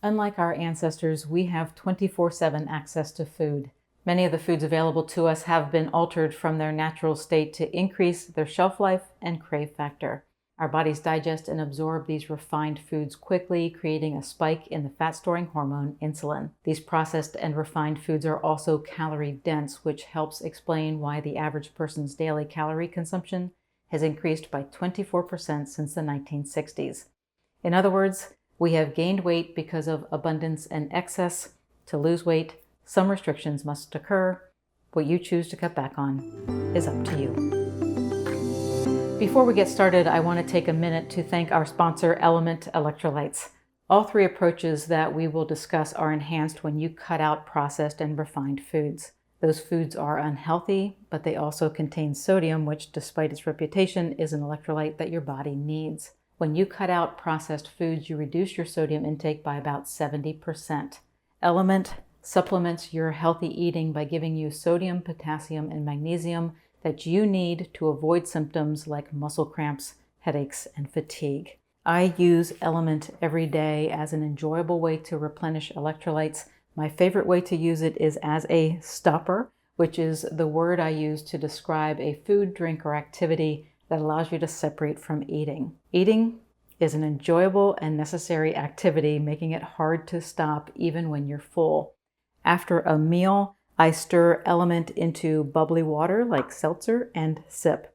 Unlike our ancestors, we have 24/7 access to food. Many of the foods available to us have been altered from their natural state to increase their shelf life and crave factor. Our bodies digest and absorb these refined foods quickly, creating a spike in the fat-storing hormone insulin. These processed and refined foods are also calorie-dense, which helps explain why the average person's daily calorie consumption has increased by 24% since the 1960s. In other words, we have gained weight because of abundance and excess. To lose weight, some restrictions must occur. What you choose to cut back on is up to you. Before we get started, I want to take a minute to thank our sponsor, Element Electrolytes. All three approaches that we will discuss are enhanced when you cut out processed and refined foods. Those foods are unhealthy, but they also contain sodium, which, despite its reputation, is an electrolyte that your body needs. When you cut out processed foods, you reduce your sodium intake by about 70%. Element supplements your healthy eating by giving you sodium, potassium, and magnesium that you need to avoid symptoms like muscle cramps, headaches, and fatigue. I use Element every day as an enjoyable way to replenish electrolytes. My favorite way to use it is as a stopper, which is the word I use to describe a food, drink, or activity that allows you to separate from eating. Eating is an enjoyable and necessary activity, making it hard to stop even when you're full. After a meal, I stir Element into bubbly water like seltzer and sip.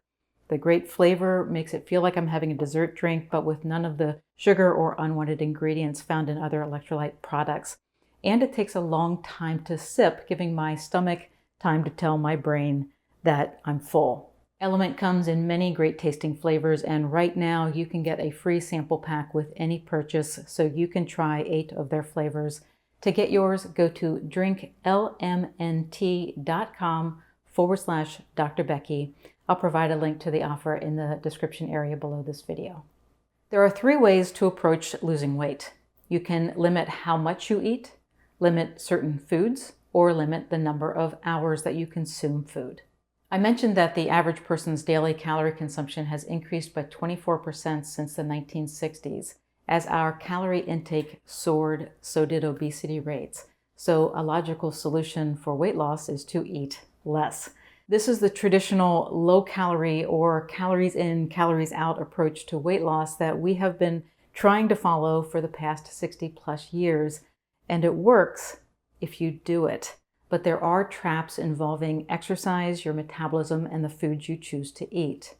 The great flavor makes it feel like I'm having a dessert drink, but with none of the sugar or unwanted ingredients found in other electrolyte products. And it takes a long time to sip, giving my stomach time to tell my brain that I'm full. Element comes in many great tasting flavors, and right now you can get a free sample pack with any purchase, so you can try 8 of their flavors. To get yours, go to drinklmnt.com/Dr. Becky. I'll provide a link to the offer in the description area below this video. There are 3 ways to approach losing weight. You can limit how much you eat, limit certain foods, or limit the number of hours that you consume food. I mentioned that the average person's daily calorie consumption has increased by 24% since the 1960s. As our calorie intake soared, so did obesity rates. So a logical solution for weight loss is to eat less. This is the traditional low-calorie or calories in, calories out approach to weight loss that we have been trying to follow for the past 60+ years. And it works if you do it. But there are traps involving exercise, your metabolism, and the foods you choose to eat.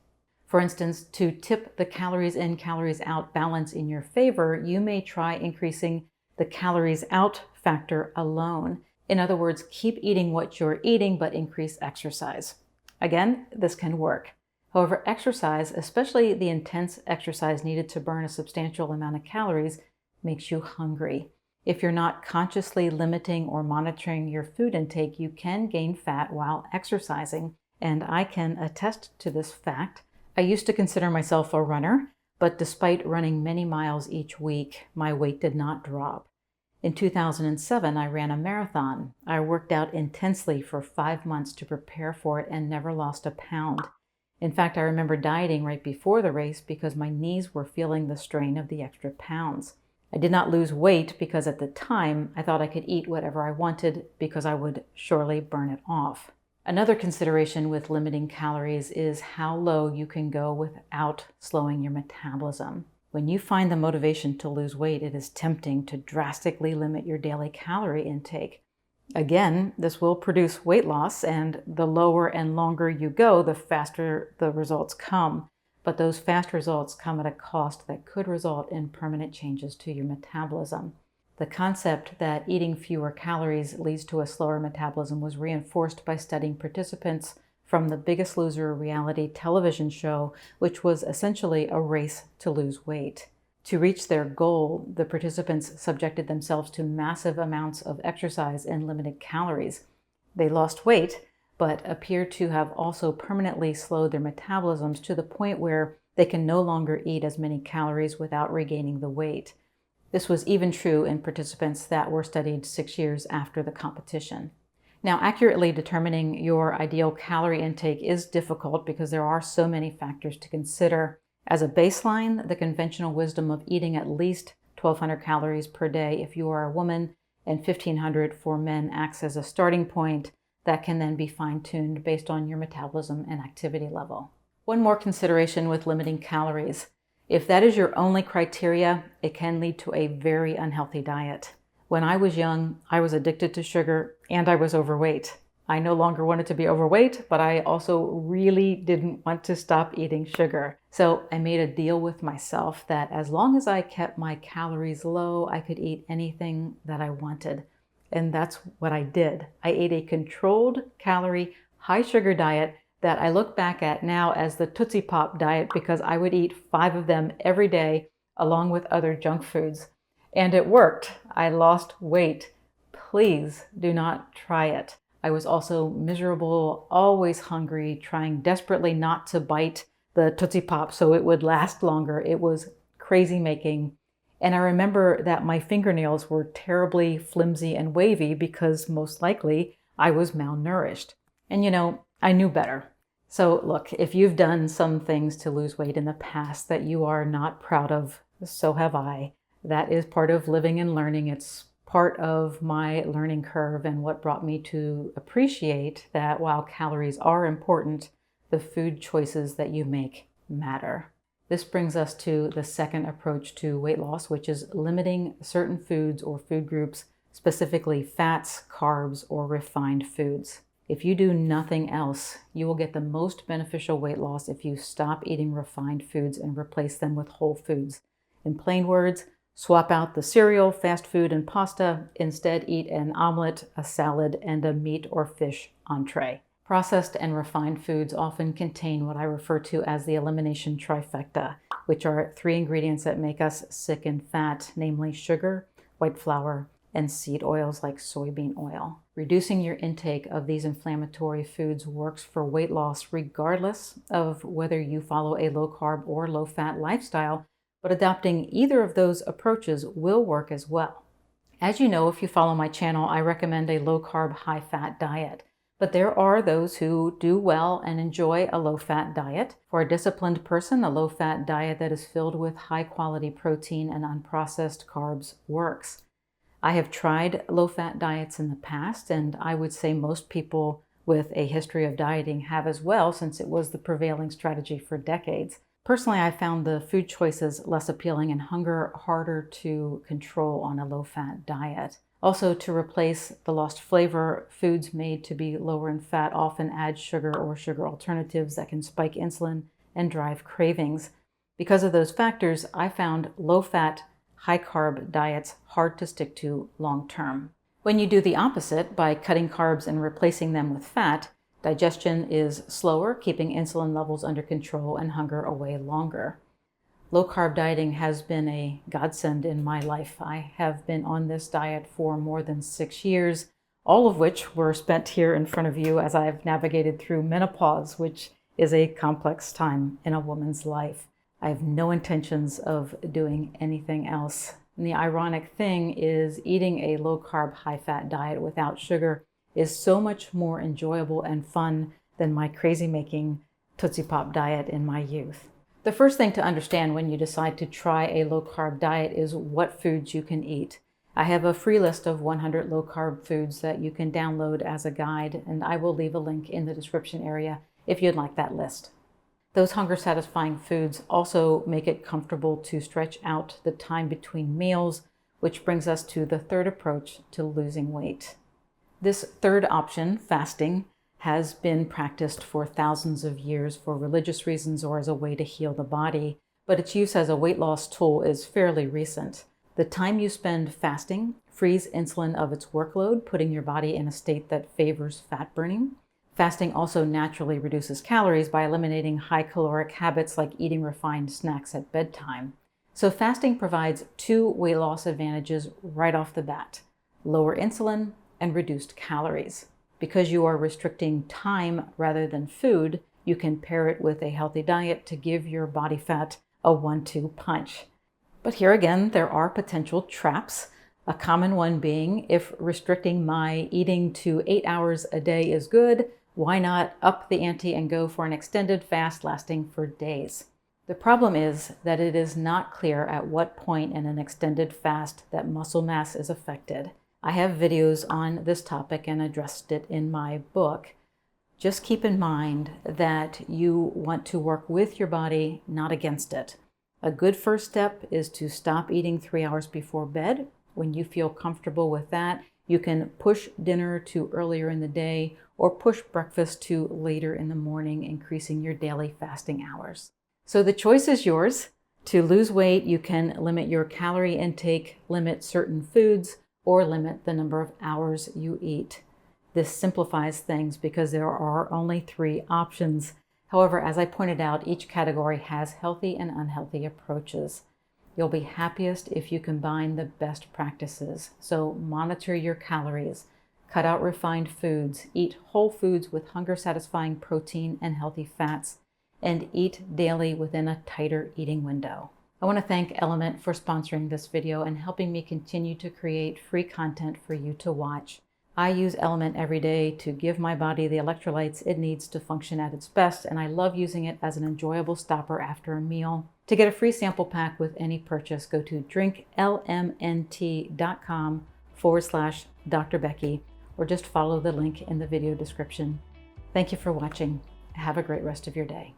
For instance, to tip the calories in, calories out balance in your favor, you may try increasing the calories out factor alone. In other words, keep eating what you're eating, but increase exercise. Again, this can work. However, exercise, especially the intense exercise needed to burn a substantial amount of calories, makes you hungry. If you're not consciously limiting or monitoring your food intake, you can gain fat while exercising, and I can attest to this fact. I used to consider myself a runner, but despite running many miles each week, my weight did not drop. In 2007, I ran a marathon. I worked out intensely for 5 months to prepare for it and never lost a pound. In fact, I remember dieting right before the race because my knees were feeling the strain of the extra pounds. I did not lose weight because at the time I thought I could eat whatever I wanted because I would surely burn it off. Another consideration with limiting calories is how low you can go without slowing your metabolism. When you find the motivation to lose weight, it is tempting to drastically limit your daily calorie intake. Again, this will produce weight loss, and the lower and longer you go, the faster the results come. But those fast results come at a cost that could result in permanent changes to your metabolism. The concept that eating fewer calories leads to a slower metabolism was reinforced by studying participants from The Biggest Loser reality television show, which was essentially a race to lose weight. To reach their goal, the participants subjected themselves to massive amounts of exercise and limited calories. They lost weight, but appear to have also permanently slowed their metabolisms to the point where they can no longer eat as many calories without regaining the weight. This was even true in participants that were studied 6 years after the competition. Now, accurately determining your ideal calorie intake is difficult because there are so many factors to consider. As a baseline, the conventional wisdom of eating at least 1,200 calories per day if you are a woman, and 1,500 for men acts as a starting point that can then be fine-tuned based on your metabolism and activity level. One more consideration with limiting calories. If that is your only criteria, it can lead to a very unhealthy diet. When I was young, I was addicted to sugar and I was overweight. I no longer wanted to be overweight, but I also really didn't want to stop eating sugar. So I made a deal with myself that as long as I kept my calories low, I could eat anything that I wanted. And that's what I did. I ate a controlled calorie, high sugar diet that I look back at now as the Tootsie Pop diet because I would eat 5 of them every day along with other junk foods. And it worked. I lost weight. Please do not try it. I was also miserable, always hungry, trying desperately not to bite the Tootsie Pop so it would last longer. It was crazy making. And I remember that my fingernails were terribly flimsy and wavy because most likely I was malnourished. And I knew better. So look, if you've done some things to lose weight in the past that you are not proud of, so have I. That is part of living and learning. It's part of my learning curve and what brought me to appreciate that while calories are important, the food choices that you make matter. This brings us to the second approach to weight loss, which is limiting certain foods or food groups, specifically fats, carbs, or refined foods. If you do nothing else, you will get the most beneficial weight loss if you stop eating refined foods and replace them with whole foods. In plain words, swap out the cereal, fast food, and pasta. Instead, eat an omelet, a salad, and a meat or fish entree. Processed and refined foods often contain what I refer to as the elimination trifecta, which are 3 ingredients that make us sick and fat, namely sugar, white flour, and seed oils like soybean oil. Reducing your intake of these inflammatory foods works for weight loss regardless of whether you follow a low-carb or low-fat lifestyle, but adopting either of those approaches will work as well. As you know, if you follow my channel, I recommend a low-carb, high-fat diet. But there are those who do well and enjoy a low-fat diet. For a disciplined person, a low-fat diet that is filled with high-quality protein and unprocessed carbs works. I have tried low-fat diets in the past, and I would say most people with a history of dieting have as well, since it was the prevailing strategy for decades. Personally, I found the food choices less appealing and hunger harder to control on a low-fat diet. Also, to replace the lost flavor, foods made to be lower in fat often add sugar or sugar alternatives that can spike insulin and drive cravings. Because of those factors, I found low-fat, high-carb diets hard to stick to long-term. When you do the opposite, by cutting carbs and replacing them with fat, digestion is slower, keeping insulin levels under control and hunger away longer. Low-carb dieting has been a godsend in my life. I have been on this diet for more than 6 years, all of which were spent here in front of you as I've navigated through menopause, which is a complex time in a woman's life. I have no intentions of doing anything else. And the ironic thing is eating a low-carb, high-fat diet without sugar is so much more enjoyable and fun than my crazy-making Tootsie Pop diet in my youth. The first thing to understand when you decide to try a low-carb diet is what foods you can eat. I have a free list of 100 low-carb foods that you can download as a guide, and I will leave a link in the description area if you'd like that list. Those hunger-satisfying foods also make it comfortable to stretch out the time between meals, which brings us to the third approach to losing weight. This third option, fasting, has been practiced for thousands of years for religious reasons or as a way to heal the body, but its use as a weight loss tool is fairly recent. The time you spend fasting frees insulin of its workload, putting your body in a state that favors fat burning. Fasting also naturally reduces calories by eliminating high caloric habits like eating refined snacks at bedtime. So fasting provides 2 weight loss advantages right off the bat: lower insulin and reduced calories. Because you are restricting time rather than food, you can pair it with a healthy diet to give your body fat a 1-2 punch. But here again, there are potential traps. A common one being, if restricting my eating to 8 hours a day is good, why not up the ante and go for an extended fast lasting for days? The problem is that it is not clear at what point in an extended fast that muscle mass is affected. I have videos on this topic and addressed it in my book. Just keep in mind that you want to work with your body, not against it. A good first step is to stop eating 3 hours before bed. When you feel comfortable with that, you can push dinner to earlier in the day or push breakfast to later in the morning, increasing your daily fasting hours. So the choice is yours. To lose weight, you can limit your calorie intake, limit certain foods, or limit the number of hours you eat. This simplifies things because there are only 3 options. However, as I pointed out, each category has healthy and unhealthy approaches. You'll be happiest if you combine the best practices. So monitor your calories, cut out refined foods, eat whole foods with hunger-satisfying protein and healthy fats, and eat daily within a tighter eating window. I want to thank Element for sponsoring this video and helping me continue to create free content for you to watch. I use Element every day to give my body the electrolytes it needs to function at its best, and I love using it as an enjoyable stopper after a meal. To get a free sample pack with any purchase, go to drinklmnt.com/Dr. Becky, or just follow the link in the video description. Thank you for watching. Have a great rest of your day.